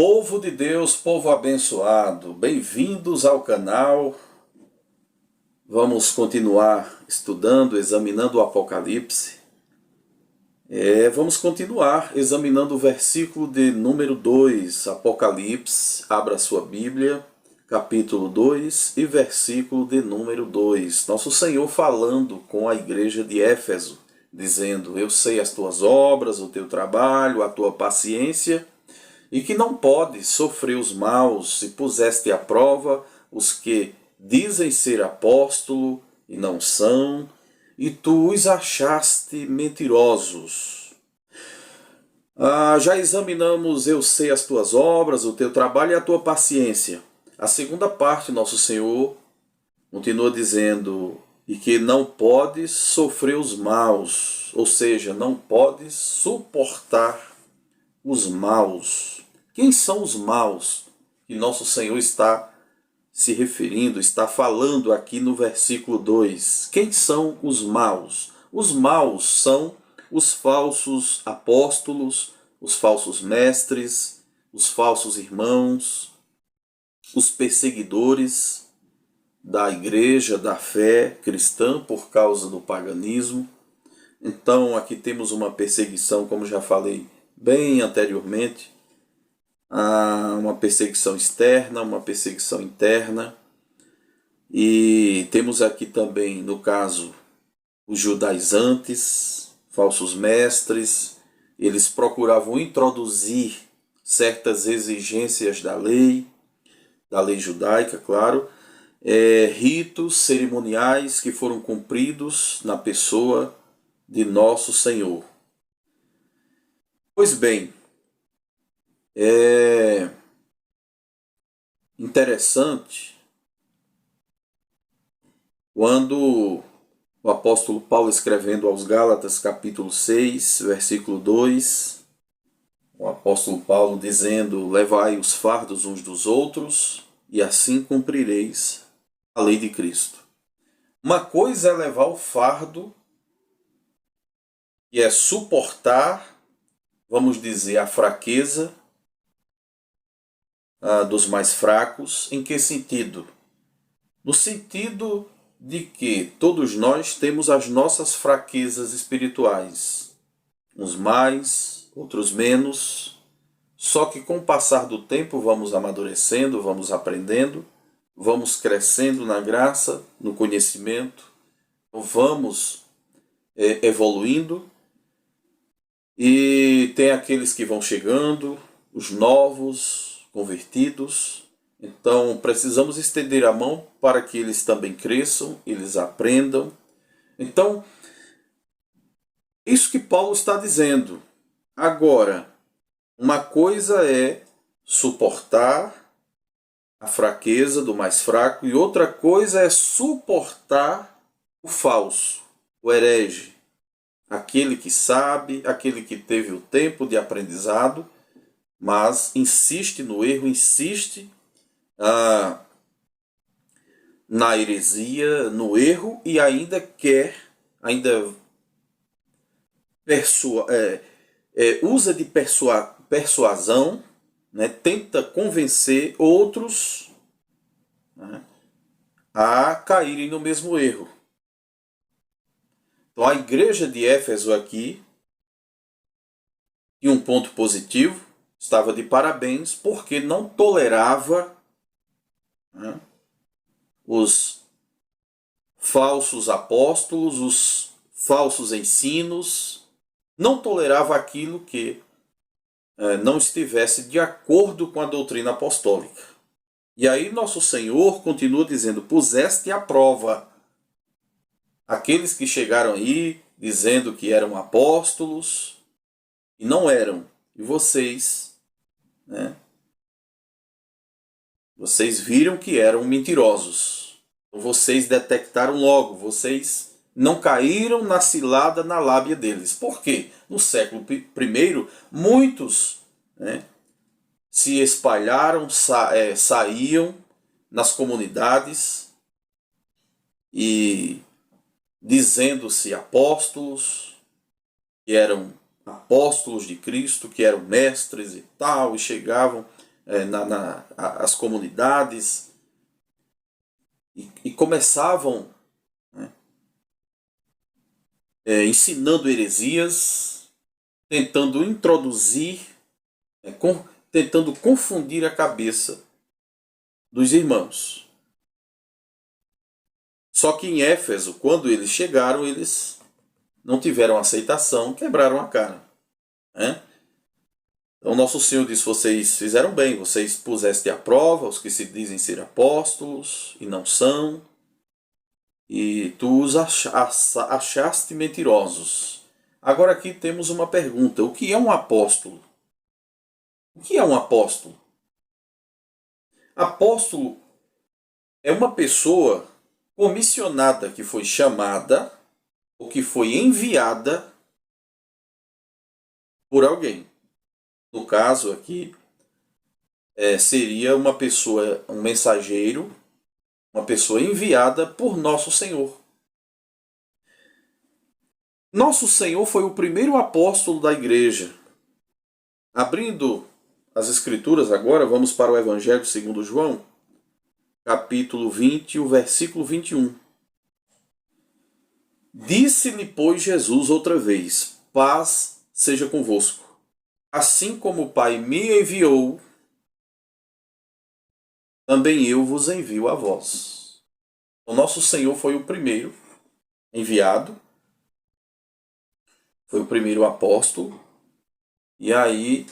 Povo de Deus, povo abençoado, bem-vindos ao canal. Vamos continuar estudando, examinando o Apocalipse. Vamos continuar examinando o versículo de número 2, Apocalipse. Abra sua Bíblia, capítulo 2 e versículo de número 2. Nosso Senhor falando com a igreja de Éfeso, dizendo: eu sei as tuas obras, o teu trabalho, a tua paciência, e que não podes sofrer os maus, e puseste à prova os que dizem ser apóstolo e não são, e tu os achaste mentirosos. Já examinamos: eu sei as tuas obras, o teu trabalho e a tua paciência. A segunda parte, nosso Senhor continua dizendo: e que não podes sofrer os maus, ou seja, não podes suportar os maus. Quem são os maus que nosso Senhor está se referindo, está falando aqui no versículo 2? Quem são os maus? Os maus são os falsos apóstolos, os falsos mestres, os falsos irmãos, os perseguidores da igreja, da fé cristã por causa do paganismo. Então aqui temos uma perseguição, como já falei bem anteriormente, uma perseguição externa, uma perseguição interna. E temos aqui também, no caso, os judaizantes, falsos mestres. Eles procuravam introduzir certas exigências da lei judaica, claro, ritos cerimoniais que foram cumpridos na pessoa de nosso Senhor. Pois bem, é interessante quando o apóstolo Paulo, escrevendo aos Gálatas, capítulo 6, versículo 2, o apóstolo Paulo dizendo: levai os fardos uns dos outros, e assim cumprireis a lei de Cristo. Uma coisa é levar o fardo, e é suportar, vamos dizer, a fraqueza dos mais fracos. Em que sentido? No sentido de que todos nós temos as nossas fraquezas espirituais, uns mais, outros menos, só que com o passar do tempo vamos amadurecendo, vamos aprendendo, vamos crescendo na graça, no conhecimento, vamos evoluindo, e tem aqueles que vão chegando, os novos, convertidos. Então precisamos estender a mão para que eles também cresçam, eles aprendam. Então, isso que Paulo está dizendo. Agora, uma coisa é suportar a fraqueza do mais fraco, e outra coisa é suportar o falso, o herege, aquele que sabe, aquele que teve o tempo de aprendizado, mas insiste no erro, insiste na heresia, no erro, e ainda usa de persuasão, né, tenta convencer outros, né, a caírem no mesmo erro. Então a igreja de Éfeso aqui, e um ponto positivo, estava de parabéns, porque não tolerava, né, os falsos apóstolos, os falsos ensinos, não tolerava aquilo que não estivesse de acordo com a doutrina apostólica. E aí nosso Senhor continua dizendo: puseste à prova aqueles que chegaram aí dizendo que eram apóstolos e não eram. E vocês, né, vocês viram que eram mentirosos. Vocês detectaram logo, vocês não caíram na cilada, na lábia deles. Por quê? No século I, muitos, né, se espalharam, saíam nas comunidades e dizendo-se apóstolos, que eram apóstolos de Cristo, que eram mestres e tal, e chegavam as comunidades e começavam, né, ensinando heresias, tentando introduzir, tentando confundir a cabeça dos irmãos. Só que em Éfeso, quando eles chegaram, eles não tiveram aceitação, quebraram a cara, né? Então nosso Senhor disse: vocês fizeram bem, vocês puseste à prova os que se dizem ser apóstolos e não são, e tu os achaste mentirosos. Agora aqui temos uma pergunta: o que é um apóstolo? O que é um apóstolo? Apóstolo é uma pessoa comissionada que foi chamada ou que foi enviada por alguém. No caso aqui, seria uma pessoa, um mensageiro, uma pessoa enviada por Nosso Senhor. Nosso Senhor foi o primeiro apóstolo da igreja. Abrindo as Escrituras agora, vamos para o Evangelho segundo João, capítulo 20, o versículo 21. Disse-lhe, pois, Jesus outra vez: paz seja convosco. Assim como o Pai me enviou, também eu vos envio a vós. O nosso Senhor foi o primeiro enviado, foi o primeiro apóstolo, e aí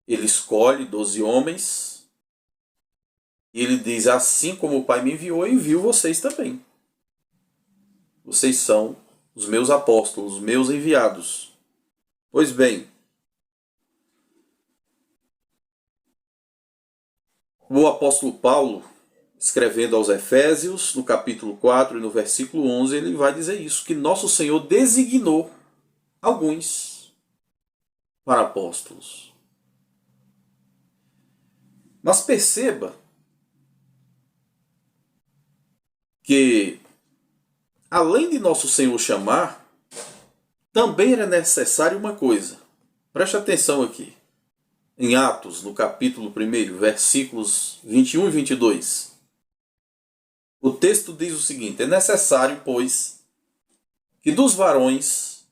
ele escolhe 12 homens, e ele diz: assim como o Pai me enviou, eu envio vocês também. Vocês são os meus apóstolos, os meus enviados. Pois bem, o apóstolo Paulo, escrevendo aos Efésios, no capítulo 4 e no versículo 11, ele vai dizer isso, que nosso Senhor designou alguns para apóstolos. Mas perceba que, além de nosso Senhor chamar, também era necessário uma coisa. Preste atenção aqui. Em Atos, no capítulo 1, versículos 21 e 22, o texto diz o seguinte: é necessário, pois, que dos varões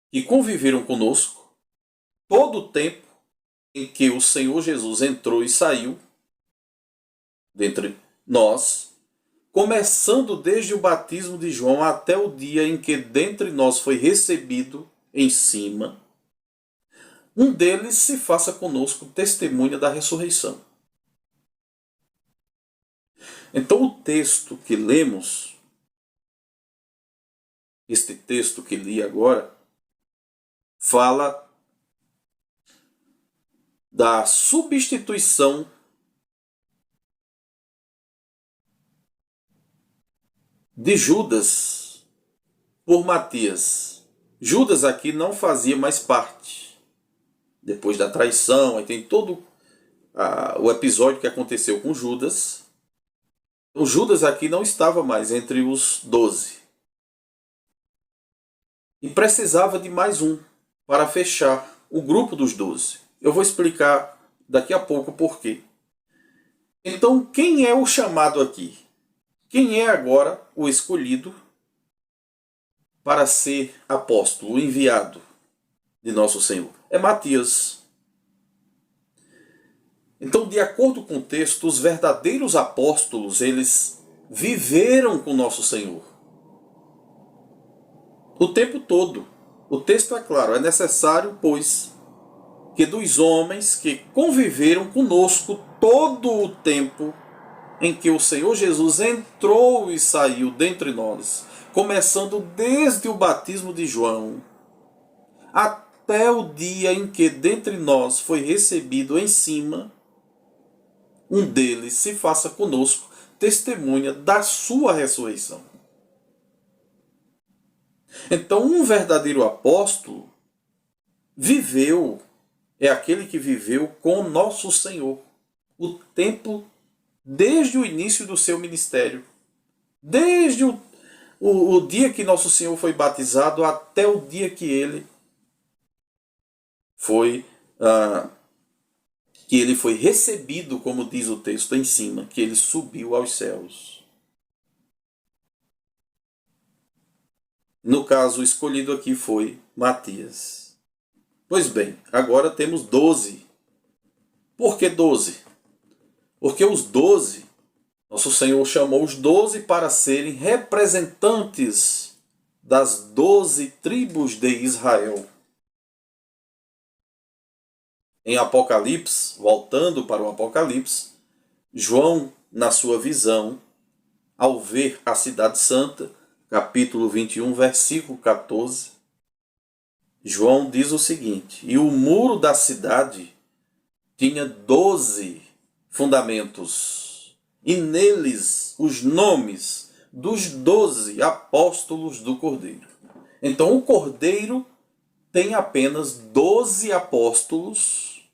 que conviveram conosco, todo o tempo em que o Senhor Jesus entrou e saiu dentre nós, começando desde o batismo de João até o dia em que dentre nós foi recebido em cima, um deles se faça conosco testemunha da ressurreição. Então o texto que lemos, este texto que li agora, fala da substituição de Judas por Matias. Judas aqui não fazia mais parte. Depois da traição, aí tem todo o episódio que aconteceu com Judas. O Judas aqui não estava mais entre os 12. E precisava de mais um para fechar o grupo dos 12. Eu vou explicar daqui a pouco por quê. Então, quem é o chamado aqui? Quem é agora o escolhido para ser apóstolo, o enviado de nosso Senhor? É Matias. Então, de acordo com o texto, os verdadeiros apóstolos, eles viveram com nosso Senhor o tempo todo. O texto é claro: é necessário, pois, que dos homens que conviveram conosco todo o tempo em que o Senhor Jesus entrou e saiu dentre nós, começando desde o batismo de João, até o dia em que dentre nós foi recebido em cima, um deles se faça conosco testemunha da sua ressurreição. Então, um verdadeiro apóstolo viveu, é aquele que viveu com nosso Senhor o tempo, desde o início do seu ministério, desde o dia que nosso Senhor foi batizado até o dia que ele foi que ele foi recebido, como diz o texto em cima, que ele subiu aos céus. No caso, o escolhido aqui foi Matias. Pois bem, agora temos 12. Por que 12? Porque os 12, nosso Senhor chamou os 12 para serem representantes das 12 tribos de Israel. Em Apocalipse, voltando para o Apocalipse, João, na sua visão, ao ver a cidade santa, capítulo 21, versículo 14, João diz o seguinte: e o muro da cidade tinha 12 fundamentos, e neles os nomes dos 12 apóstolos do Cordeiro. Então o Cordeiro tem apenas 12 apóstolos.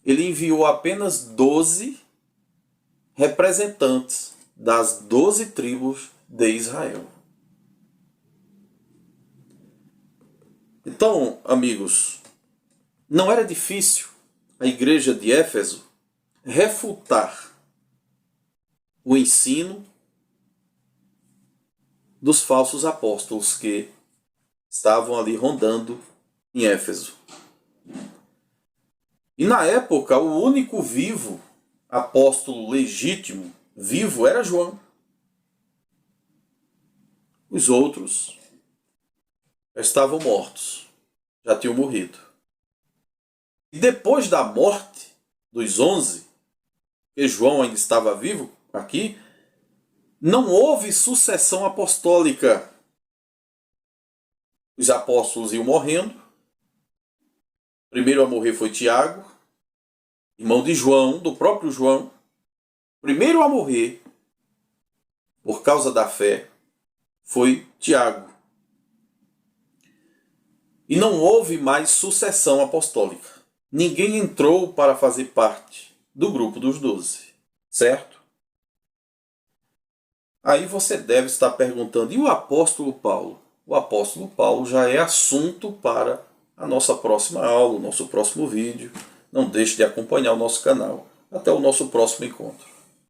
Ele enviou apenas 12 representantes das 12 tribos de Israel. Então, amigos, não era difícil a igreja de Éfeso refutar o ensino dos falsos apóstolos que estavam ali rondando em Éfeso. E na época, o único vivo, apóstolo legítimo, vivo, era João. Os outros já estavam mortos, já tinham morrido. E depois da morte dos 11, que João ainda estava vivo aqui, não houve sucessão apostólica. Os apóstolos iam morrendo. Primeiro a morrer foi Tiago, irmão de João, do próprio João. Primeiro a morrer, por causa da fé, foi Tiago. E não houve mais sucessão apostólica. Ninguém entrou para fazer parte do grupo dos 12, certo? Aí você deve estar perguntando, e o apóstolo Paulo? O apóstolo Paulo já é assunto para a nossa próxima aula, o nosso próximo vídeo. Não deixe de acompanhar o nosso canal. Até o nosso próximo encontro.